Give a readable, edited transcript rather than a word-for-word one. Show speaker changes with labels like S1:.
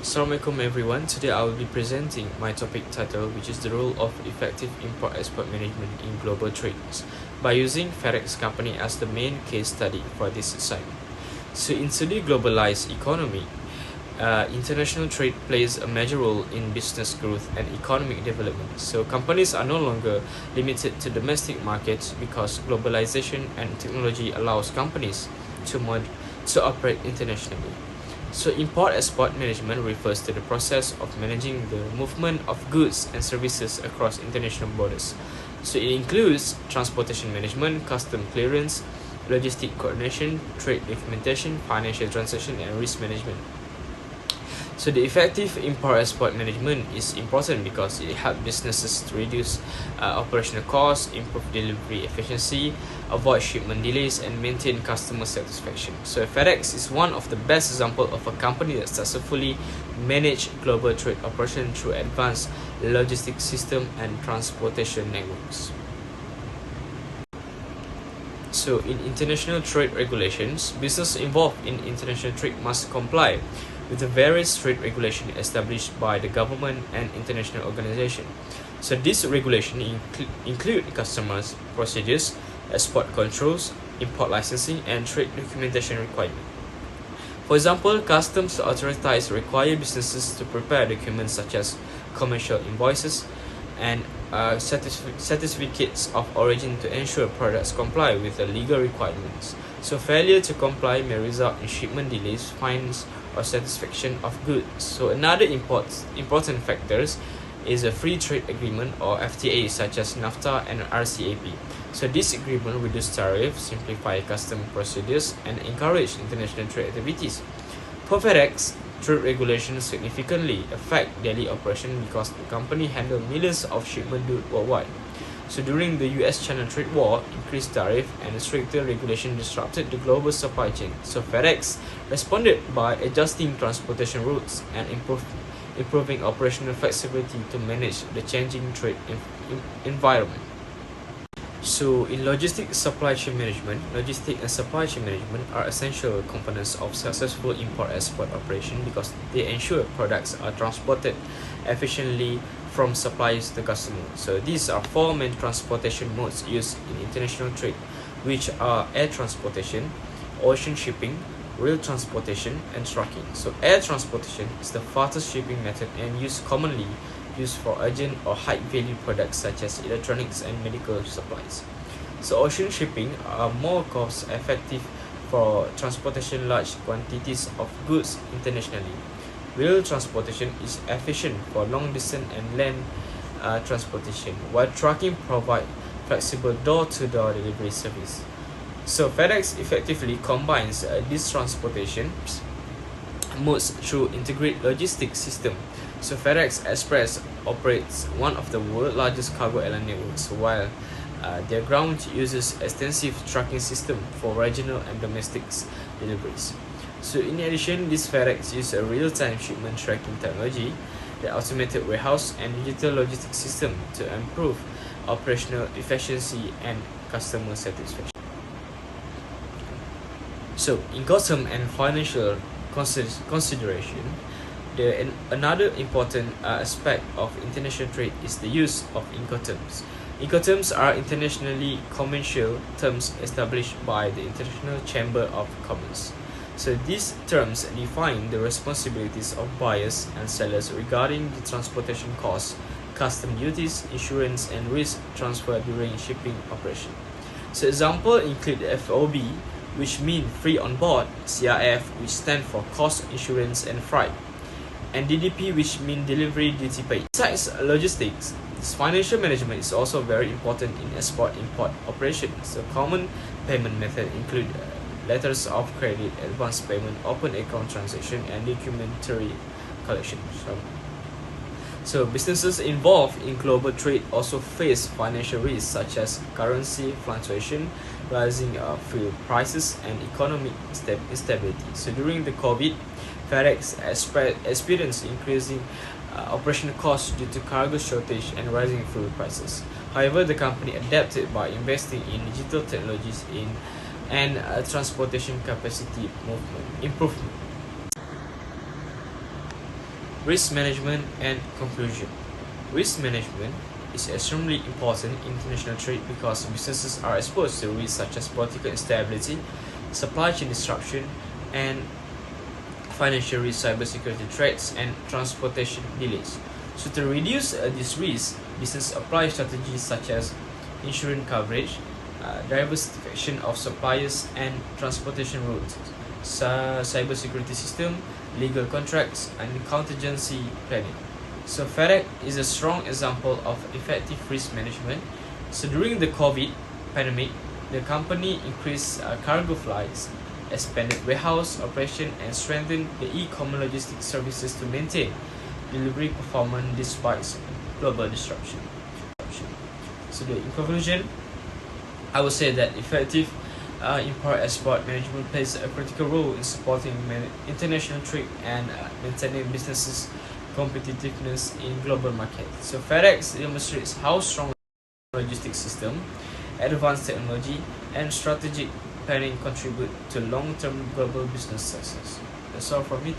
S1: Assalamualaikum everyone. Today I will be presenting my topic title, which is the role of effective import-export management in global trades, by using FedEx company as the main case study for this assignment. So in today's globalized economy, international trade plays a major role in business growth and economic development. So companies are no longer limited to domestic markets because globalization and technology allows companies to operate internationally. So import-export management refers to the process of managing the movement of goods and services across international borders. So it includes transportation management, custom clearance, logistic coordination, trade documentation, financial transaction, and risk management. So the effective import-export management is important because it helps businesses to reduce operational costs, improve delivery efficiency, avoid shipment delays, and maintain customer satisfaction. So FedEx is one of the best examples of a company that successfully managed global trade operations through advanced logistics system and transportation networks. So in international trade regulations, businesses involved in international trade must comply with the various trade regulations established by the government and international organizations. So these regulations include customs procedures, export controls, import licensing, and trade documentation requirements. For example, customs authorities require businesses to prepare documents such as commercial invoices and certificates of origin to ensure products comply with the legal requirements. So failure to comply may result in shipment delays, fines, or satisfaction of goods. So another important factors is a free trade agreement or FTA, such as NAFTA and RCEP. So this agreement reduce tariffs, simplify custom procedures, and encourage international trade activities. For FedEx, trade regulations significantly affect daily operation because the company handles millions of shipments worldwide. So during the US-China trade war, increased tariff and stricter regulation disrupted the global supply chain. So FedEx responded by adjusting transportation routes and improving operational flexibility to manage the changing trade environment. So in logistic and supply chain management are essential components of successful import-export operation because they ensure products are transported efficiently from suppliers to customers. So these are four main transportation modes used in international trade, which are air transportation, ocean shipping, rail transportation, and trucking. So air transportation is the fastest shipping method and commonly used for urgent or high-value products such as electronics and medical supplies. So ocean shipping are more cost-effective for transportation large quantities of goods internationally. Rail transportation is efficient for long-distance and land transportation, while trucking provides flexible door-to-door delivery service. So FedEx effectively combines these transportation modes through integrated logistics system. So FedEx Express operates one of the world's largest cargo airline networks, while their ground uses extensive tracking system for regional and domestic deliveries. So in addition, this FedEx uses a real-time shipment tracking technology, the automated warehouse, and digital logistics system to improve operational efficiency and customer satisfaction. So Incoterm and financial consideration, another important aspect of international trade is the use of Incoterms. Incoterms are internationally commercial terms established by the International Chamber of Commerce. So these terms define the responsibilities of buyers and sellers regarding the transportation costs, custom duties, insurance, and risk transfer during shipping operation. So examples include FOB, which means free on board, CRF, which stands for cost, insurance, and freight, and DDP, which means delivery duty paid. Besides logistics, financial management is also very important in export-import operations. So common payment methods include letters of credit, advance payment, open account transaction, and documentary collection. So businesses involved in global trade also face financial risks such as currency fluctuation, rising fuel prices, and economic instability. So during the COVID, FedEx experienced increasing operational costs due to cargo shortage and rising fuel prices. However, the company adapted by investing in digital technologies and transportation capacity improvement. Risk management and conclusion. Risk management is extremely important in international trade because businesses are exposed to risks such as political instability, supply chain disruption, and financial risk, cybersecurity threats, and transportation delays. So to reduce this risk, business apply strategies such as insurance coverage, diversification of suppliers and transportation routes, cybersecurity system, legal contracts, and contingency planning. So FedEx is a strong example of effective risk management. So during the COVID pandemic, the company increased cargo flights, expanded warehouse operation, and strengthened the e-commerce logistics services to maintain delivery performance despite global disruption. So in conclusion, I would say that effective import-export management plays a critical role in supporting international trade and maintaining businesses' competitiveness in global markets. So FedEx demonstrates how strong logistics system, advanced technology, and strategic planning contribute to long-term global business success. That's all from me.